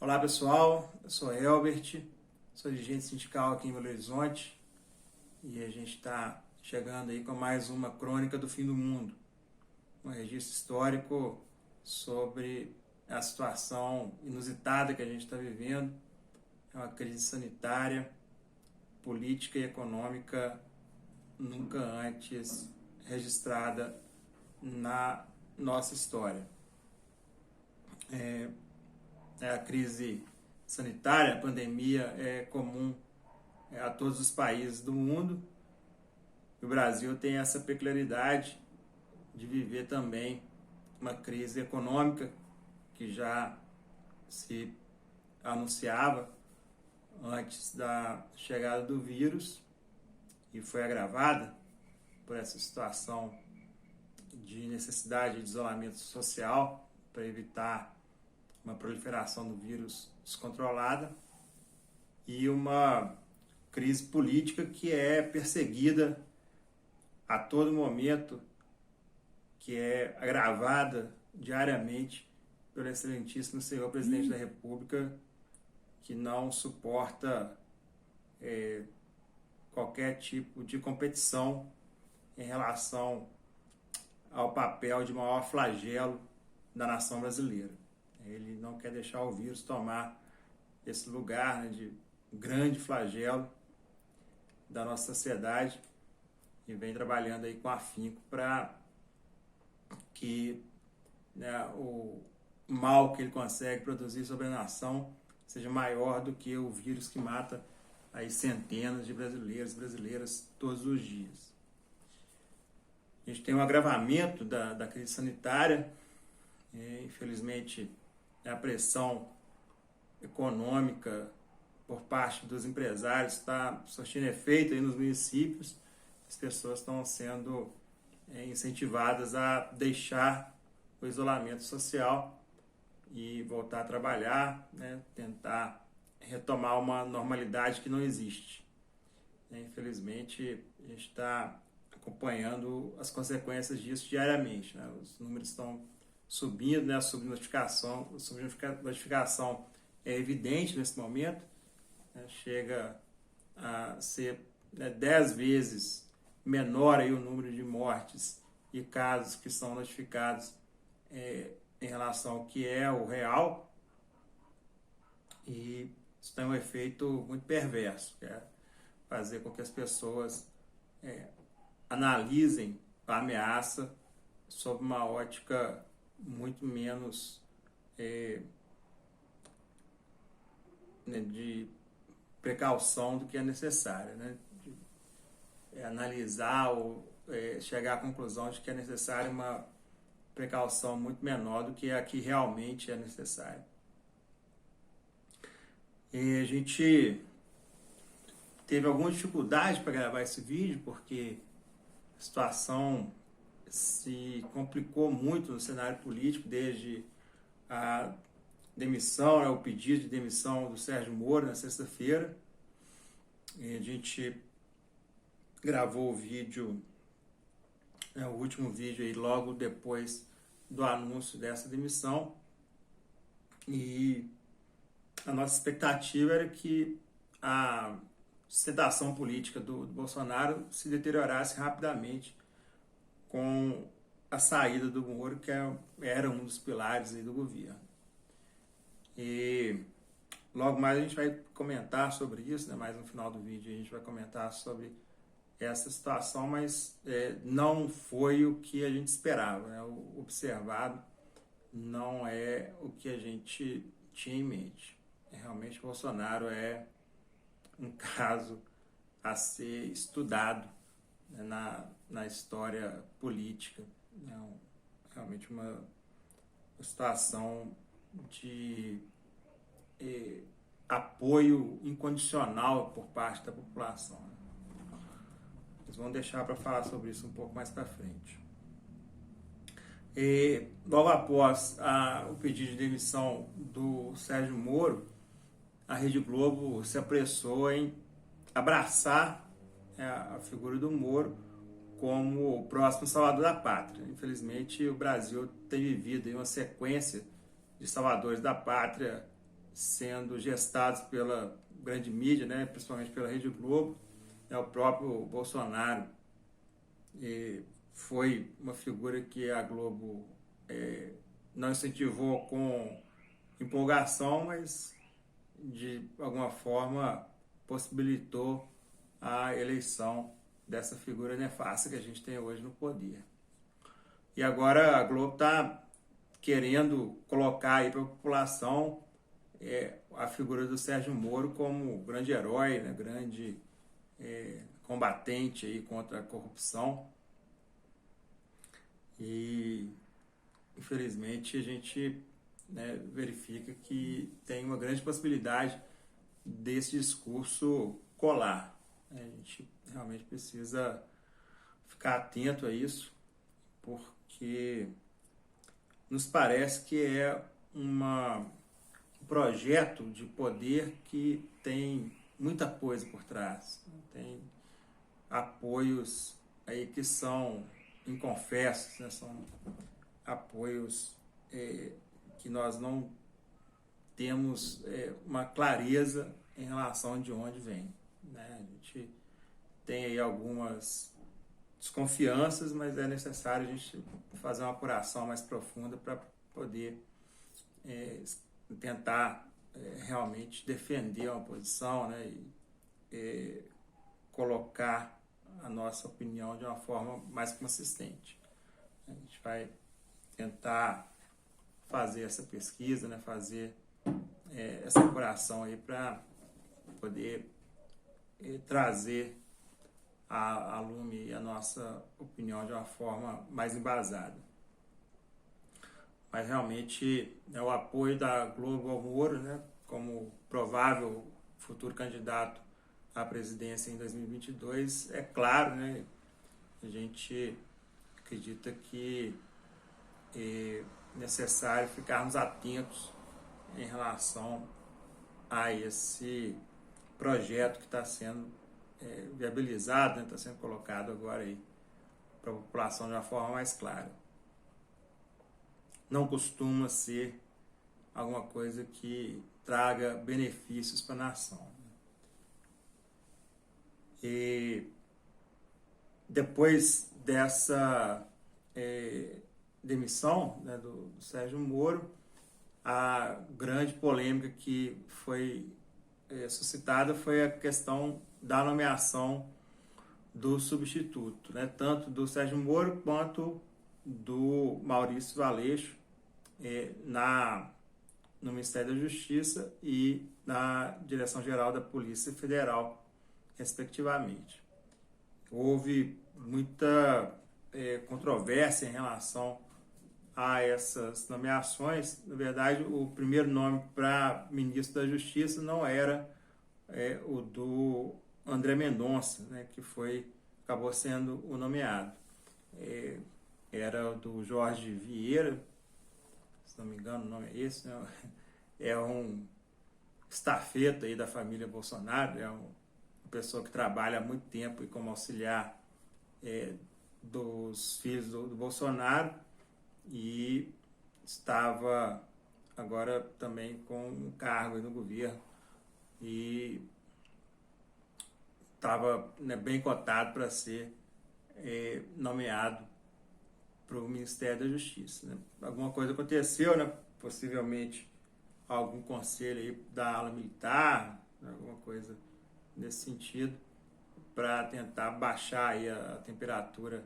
Olá pessoal, eu sou Elbert, sou dirigente sindical aqui em Belo Horizonte e a gente está chegando aí com mais uma crônica do fim do mundo, um registro histórico sobre a situação inusitada que a gente está vivendo, é uma crise sanitária, política e econômica nunca antes registrada na nossa história. A crise sanitária, a pandemia é comum a todos os países do mundo. O Brasil tem essa peculiaridade de viver também uma crise econômica que já se anunciava antes da chegada do vírus e foi agravada por essa situação de necessidade de isolamento social para evitar uma proliferação do vírus descontrolada e uma crise política que é perseguida a todo momento, que é agravada diariamente pelo excelentíssimo senhor presidente da República, que não suporta qualquer tipo de competição em relação ao papel de maior flagelo da nação brasileira. Ele não quer deixar o vírus tomar esse lugar, né, de grande flagelo da nossa sociedade e vem trabalhando aí com afinco para que, né, o mal que ele consegue produzir sobre a nação seja maior do que o vírus que mata aí centenas de brasileiros e brasileiras todos os dias. A gente tem um agravamento da crise sanitária, infelizmente a pressão econômica por parte dos empresários está surtindo efeito aí nos municípios. As pessoas estão sendo incentivadas a deixar o isolamento social e voltar a trabalhar, né, tentar retomar uma normalidade que não existe. Infelizmente, a gente está acompanhando as consequências disso diariamente, né? Os números estão subindo, né? A subnotificação é evidente nesse momento, né? Chega a ser, né, 10 vezes menor aí o número de mortes e casos que são notificados em relação ao que é o real, e isso tem um efeito muito perverso, que é fazer com que as pessoas analisem a ameaça sob uma ótica muito menos de precaução do que é necessário, né? Analisar ou chegar à conclusão de que é necessária uma precaução muito menor do que a que realmente é necessária. E a gente teve alguma dificuldade para gravar esse vídeo porque a situação se complicou muito no cenário político desde a demissão, o pedido de demissão do Sérgio Moro na sexta-feira. E a gente gravou o vídeo, o último vídeo aí logo depois do anúncio dessa demissão, e a nossa expectativa era que a sustentação política do Bolsonaro se deteriorasse rapidamente com a saída do Moro, que era um dos pilares aí do governo. E logo mais a gente vai comentar sobre isso, né? Mais no final do vídeo a gente vai comentar sobre essa situação, mas não foi o que a gente esperava, né? O observado não é o que a gente tinha em mente. Realmente Bolsonaro é um caso a ser estudado, né, na história política. Realmente uma situação de apoio incondicional por parte da população. Eles vão deixar para falar sobre isso um pouco mais para frente. Logo após o pedido de demissão do Sérgio Moro, a Rede Globo se apressou em abraçar a figura do Moro como o próximo salvador da pátria. Infelizmente, o Brasil tem vivido uma sequência de salvadores da pátria sendo gestados pela grande mídia, né, principalmente pela Rede Globo. O próprio Bolsonaro foi uma figura que a Globo não incentivou com empolgação, mas de alguma forma possibilitou a eleição dessa figura nefasta que a gente tem hoje no poder. E agora a Globo está querendo colocar aí para a população a figura do Sérgio Moro como grande herói, né, grande combatente aí contra a corrupção. E infelizmente a gente, né, verifica que tem uma grande possibilidade desse discurso colar. A gente realmente precisa ficar atento a isso, porque nos parece que é um projeto de poder que tem muita coisa por trás. Tem apoios aí que são inconfessos, né? São apoios que nós não temos uma clareza em relação de onde vem, né? A gente tem aí algumas desconfianças, mas é necessário a gente fazer uma apuração mais profunda para poder tentar realmente defender uma posição, né? E colocar a nossa opinião de uma forma mais consistente. A gente vai tentar fazer essa pesquisa, né? Fazer essa apuração aí para poder trazer a lume a nossa opinião de uma forma mais embasada. Mas realmente o apoio da Globo ao Moro, né, como provável futuro candidato à presidência em 2022, é claro, né? A gente acredita que é necessário ficarmos atentos em relação a esse projeto que está sendo viabilizado, está, né, sendo colocado agora aí para a população de uma forma mais clara. Não costuma ser alguma coisa que traga benefícios para a nação. E depois dessa demissão, né, do Sérgio Moro, a grande polêmica que foi suscitada foi a questão da nomeação do substituto, né, tanto do Sérgio Moro quanto do Maurício Valeixo no Ministério da Justiça e na Direção-Geral da Polícia Federal, respectivamente. Houve muita controvérsia em relação a essas nomeações. Na verdade, o primeiro nome para ministro da Justiça não era o do André Mendonça, né, que acabou sendo o nomeado. Era o do Jorge Vieira, se não me engano o nome é esse, né? É um estafeta aí da família Bolsonaro, é uma pessoa que trabalha há muito tempo e como auxiliar dos filhos do Bolsonaro, e estava agora também com um cargo no governo e estava, né, bem cotado para ser nomeado para o Ministério da Justiça, né? Alguma coisa aconteceu, né? Possivelmente algum conselho aí da ala militar, né? Alguma coisa nesse sentido, para tentar baixar aí a temperatura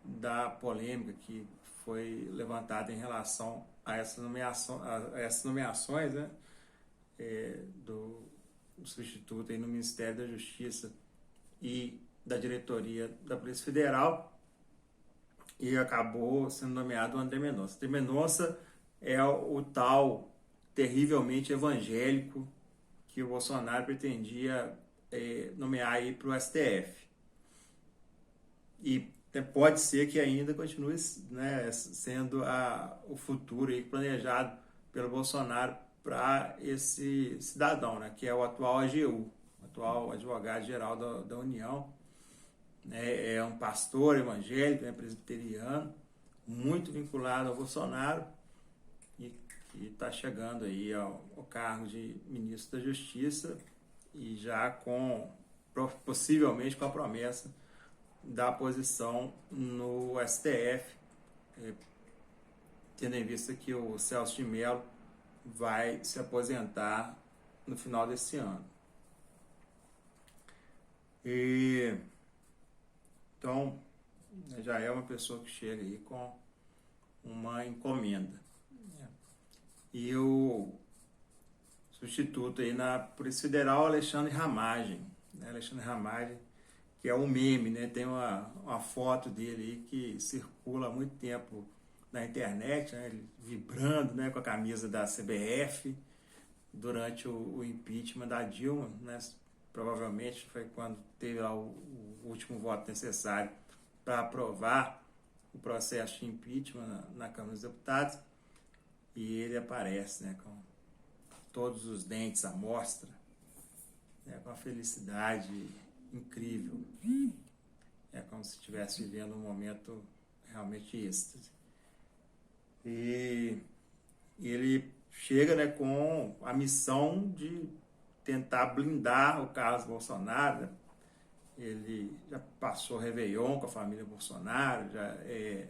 da polêmica que foi levantada em relação a essas nomeações, né, do substituto aí no Ministério da Justiça e da diretoria da Polícia Federal, e acabou sendo nomeado o André Mendonça. André Mendonça é o tal terrivelmente evangélico que o Bolsonaro pretendia nomear aí para o STF. E pode ser que ainda continue, né, sendo o futuro aí planejado pelo Bolsonaro para esse cidadão, né, que é o atual AGU, o atual advogado-geral da União. É um pastor evangélico, né, presbiteriano, muito vinculado ao Bolsonaro, e que está chegando aí ao cargo de ministro da Justiça e já possivelmente com a promessa da posição no STF, tendo em vista que o Celso de Mello vai se aposentar no final desse ano. Então, já é uma pessoa que chega aí com uma encomenda. E o substituto aí na Polícia Federal, Alexandre Ramagem. Alexandre Ramagem, que é um meme, né? Tem uma foto dele aí que circula há muito tempo na internet, né? Ele vibrando, né, com a camisa da CBF durante o impeachment da Dilma, né? Provavelmente foi quando teve lá o último voto necessário para aprovar o processo de impeachment na Câmara dos Deputados, e ele aparece, né, com todos os dentes à mostra, né, com uma felicidade incrível. É como se estivesse vivendo um momento realmente êxtase. E ele chega, né, com a missão de tentar blindar o Carlos Bolsonaro, né? Ele já passou Réveillon com a família Bolsonaro, já é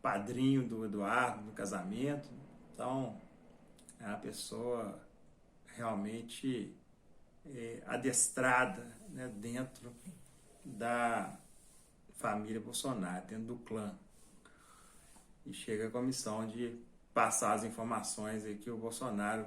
padrinho do Eduardo no casamento, então é uma pessoa realmente adestrada, né, dentro da família Bolsonaro, dentro do clã, e chega com a missão de passar as informações aí que o Bolsonaro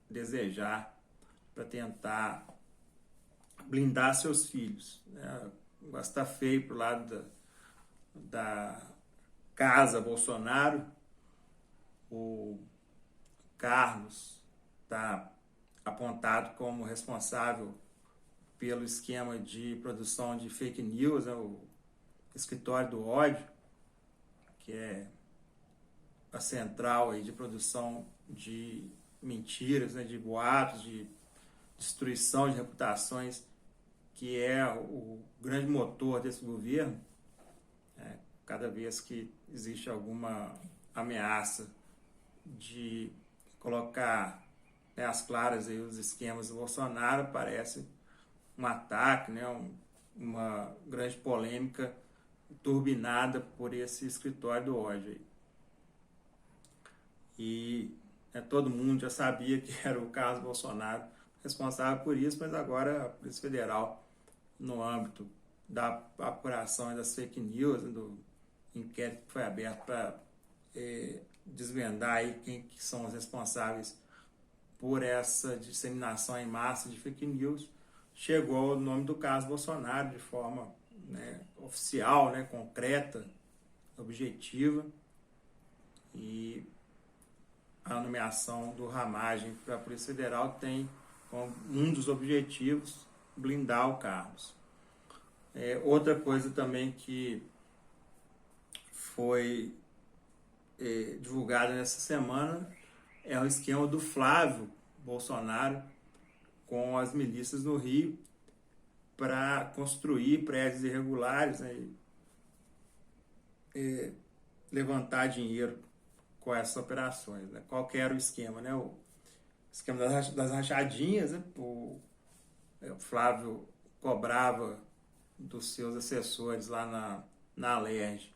desejar para tentar blindar seus filhos, né? Está feio pro lado da casa Bolsonaro. O Carlos está apontado como responsável pelo esquema de produção de fake news, né? O escritório do ódio, que é a central aí de produção de mentiras, né? De boatos, de destruição de reputações, que é o grande motor desse governo. Cada vez que existe alguma ameaça de colocar, né, às claras aí os esquemas do Bolsonaro, parece um ataque, né, uma grande polêmica turbinada por esse escritório do ódio aí. E todo mundo já sabia que era o Carlos Bolsonaro responsável por isso, mas agora a Polícia Federal, no âmbito da apuração das fake news, do inquérito que foi aberto para desvendar aí quem que são os responsáveis por essa disseminação em massa de fake news, chegou ao nome do Carlos Bolsonaro de forma, né, oficial, né, concreta, objetiva, e a nomeação do Ramagem para a Polícia Federal tem como um dos objetivos blindar o Carlos. Outra coisa também que foi divulgada nessa semana é o esquema do Flávio Bolsonaro com as milícias no Rio para construir prédios irregulares, né, levantar dinheiro com essas operações, né? Qual que era o esquema, né? O esquema das rachadinhas, né? O Flávio cobrava dos seus assessores lá na Alerj,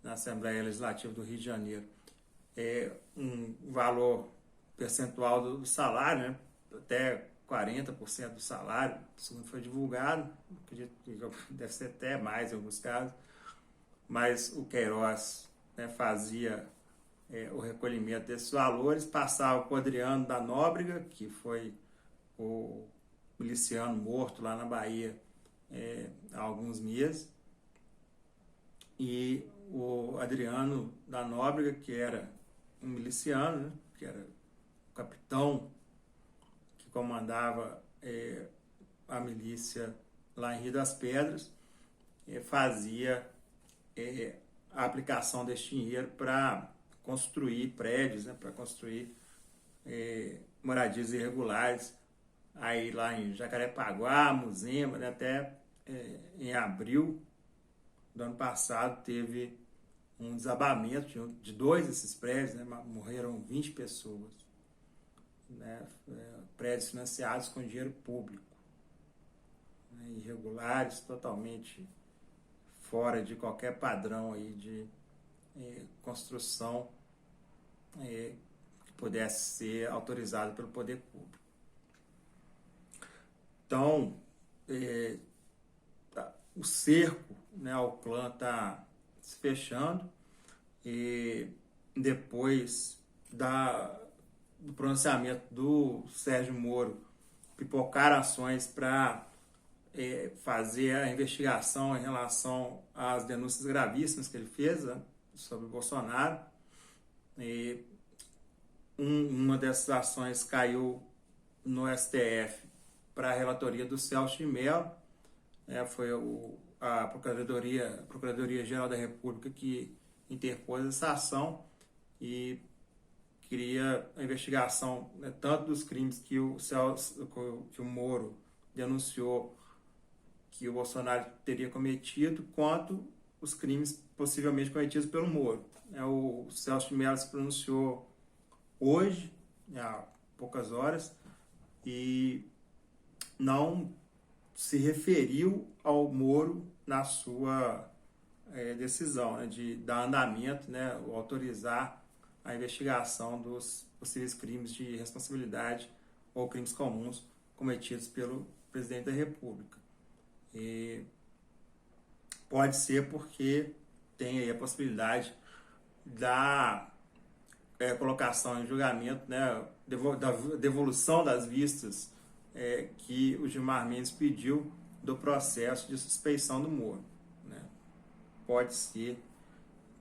na Assembleia Legislativa do Rio de Janeiro, um valor percentual do salário, né? Até 40% do salário, segundo foi divulgado, acredito que deve ser até mais em alguns casos, mas o Queiroz, né, fazia o recolhimento desses valores, passava para o Adriano da Nóbrega, que foi o miliciano morto lá na Bahia há alguns meses, e o Adriano da Nóbrega, que era um miliciano, né, que era o capitão que comandava a milícia lá em Rio das Pedras, fazia a aplicação desse dinheiro para construir prédios, né, para construir moradias irregulares, aí lá em Jacarepaguá, Muzema, né, até em abril do ano passado teve um desabamento de dois desses prédios, né? Morreram 20 pessoas, né? Prédios financiados com dinheiro público, né? Irregulares, totalmente fora de qualquer padrão aí de construção que pudesse ser autorizado pelo poder público. Então, o cerco, né, ao clã está se fechando, e depois do pronunciamento do Sérgio Moro, pipocaram ações para fazer a investigação em relação às denúncias gravíssimas que ele fez, né, sobre o Bolsonaro. E uma dessas ações caiu no STF para a relatoria do Celso de Mello, foi a Procuradoria-Geral da República que interpôs essa ação e queria a investigação, né, tanto dos crimes que o Moro denunciou que o Bolsonaro teria cometido, quanto os crimes possivelmente cometidos pelo Moro. O Celso de Mello se pronunciou hoje, há poucas horas, e não se referiu ao Moro na sua decisão, né, de dar andamento, né, autorizar a investigação dos possíveis crimes de responsabilidade ou crimes comuns cometidos pelo presidente da República. E pode ser porque tem aí a possibilidade da colocação em julgamento, né, da devolução das vistas que o Gilmar Mendes pediu do processo de suspeição do Moro, né? Pode ser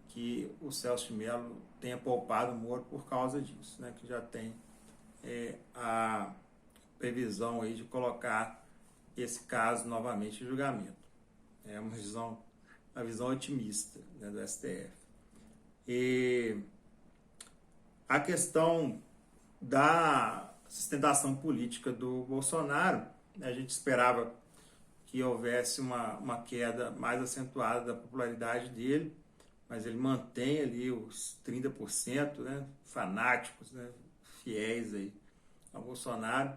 que o Celso de Mello tenha poupado o Moro por causa disso, né? Que já tem a previsão aí de colocar esse caso novamente em julgamento. É uma visão otimista, né, do STF. E a questão da sustentação política do Bolsonaro, a gente esperava que houvesse uma queda mais acentuada da popularidade dele, mas ele mantém ali os 30%, né, fanáticos, né, fiéis aí ao Bolsonaro.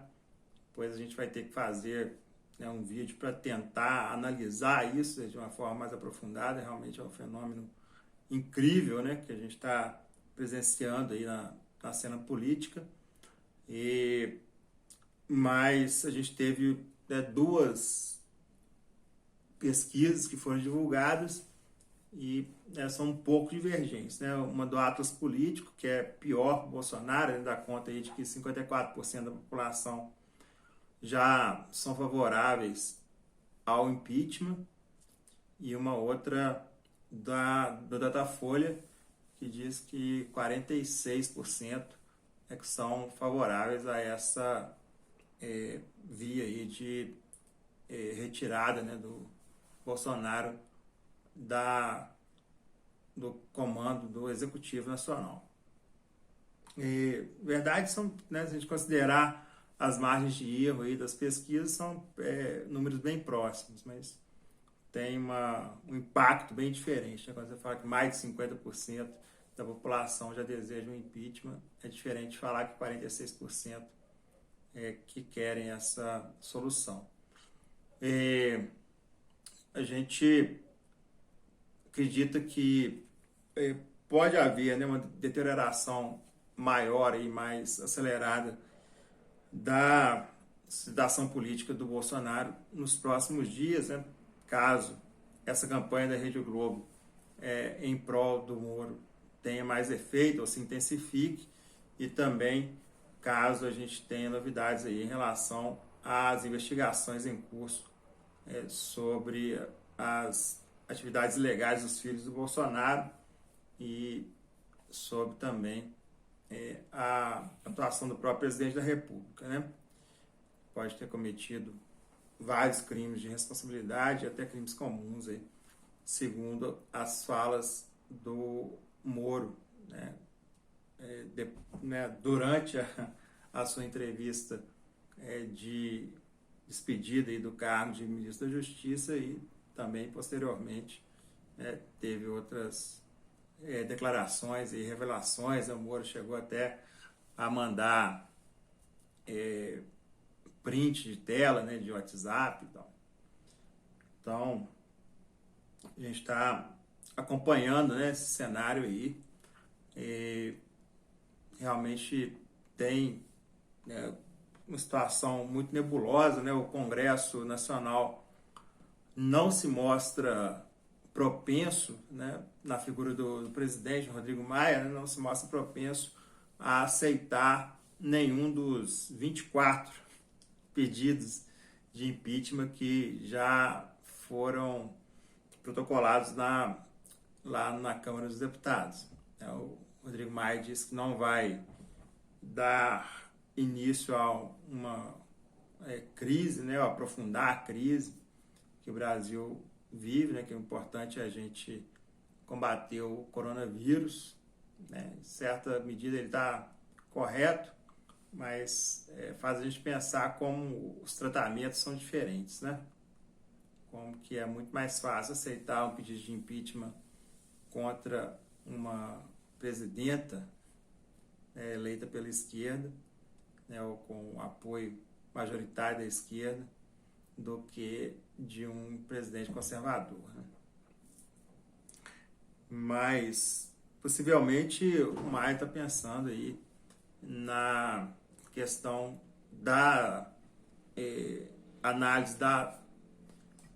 Depois a gente vai ter que fazer, né, um vídeo para tentar analisar isso de uma forma mais aprofundada. Realmente é um fenômeno incrível, né, que a gente está presenciando aí na cena política. Mas a gente teve, né, duas pesquisas que foram divulgadas e são um pouco divergentes, né? Uma do Atlas Político, que é pior que o Bolsonaro, ele dá conta aí de que 54% da população já são favoráveis ao impeachment, e uma outra do Datafolha, que diz que 46% que são favoráveis a essa via aí de retirada, né, do Bolsonaro do comando do Executivo Nacional. Verdade são, né, se a gente considerar as margens de erro aí das pesquisas, são números bem próximos, mas tem um impacto bem diferente, né? Quando você fala que mais de 50% da população já deseja um impeachment, é diferente de falar que 46% que querem essa solução. A gente acredita que pode haver, né, uma deterioração maior e mais acelerada da situação política do Bolsonaro nos próximos dias, né, caso essa campanha da Rede Globo em prol do Moro tenha mais efeito ou se intensifique, e também caso a gente tenha novidades aí em relação às investigações em curso sobre as atividades ilegais dos filhos do Bolsonaro e sobre também a atuação do próprio presidente da República, né? Pode ter cometido vários crimes de responsabilidade, até crimes comuns, aí, segundo as falas do Moro, né? Durante a sua entrevista de despedida aí do cargo de ministro da Justiça, e também posteriormente teve outras declarações e revelações. O Moro chegou até a mandar print de tela, né, de WhatsApp e tal. Então, a gente está acompanhando, né, esse cenário aí. Realmente tem, né, uma situação muito nebulosa, né? O Congresso Nacional não se mostra propenso, né, na figura do presidente Rodrigo Maia, né, não se mostra propenso a aceitar nenhum dos 24 pedidos de impeachment que já foram protocolados lá na Câmara dos Deputados. O Rodrigo Maia disse que não vai dar início a uma crise, né, aprofundar a crise que o Brasil vive, né, que é importante a gente combater o coronavírus, né. Em certa medida ele está correto, mas faz a gente pensar como os tratamentos são diferentes, né? Como que é muito mais fácil aceitar um pedido de impeachment contra uma presidenta eleita pela esquerda, né, ou com apoio majoritário da esquerda, do que de um presidente conservador, né? Mas possivelmente o Maia está pensando aí na questão da análise da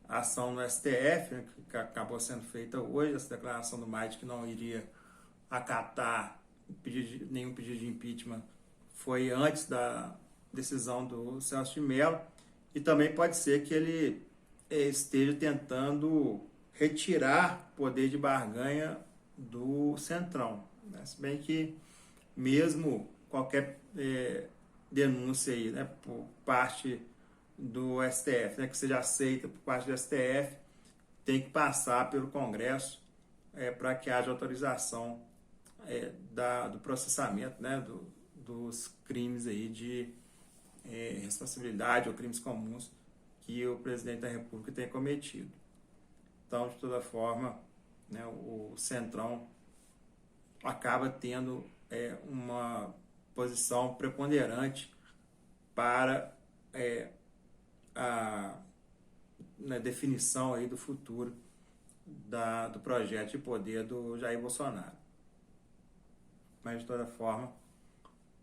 ação no STF, né, que acabou sendo feita hoje, essa declaração do Maia de que não iria acatar nenhum pedido de impeachment foi antes da decisão do Celso de Mello, e também pode ser que ele esteja tentando retirar poder de barganha do Centrão, né? Se bem que mesmo qualquer denúncia aí, né, por parte do STF, né, que seja aceita por parte do STF, tem que passar pelo Congresso para que haja autorização do processamento, né, dos crimes aí de responsabilidade ou crimes comuns que o presidente da República tem cometido. Então, de toda forma, né, o Centrão acaba tendo uma posição preponderante para a definição aí do futuro do projeto de poder do Jair Bolsonaro. Mas, de toda forma,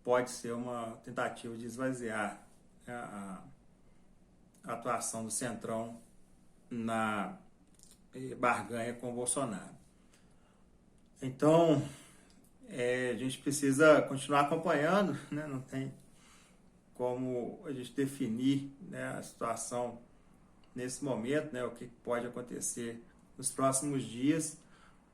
pode ser uma tentativa de esvaziar a atuação do Centrão na barganha com o Bolsonaro. Então, a gente precisa continuar acompanhando, né? Não tem como a gente definir, né, a situação nesse momento, né, o que pode acontecer nos próximos dias,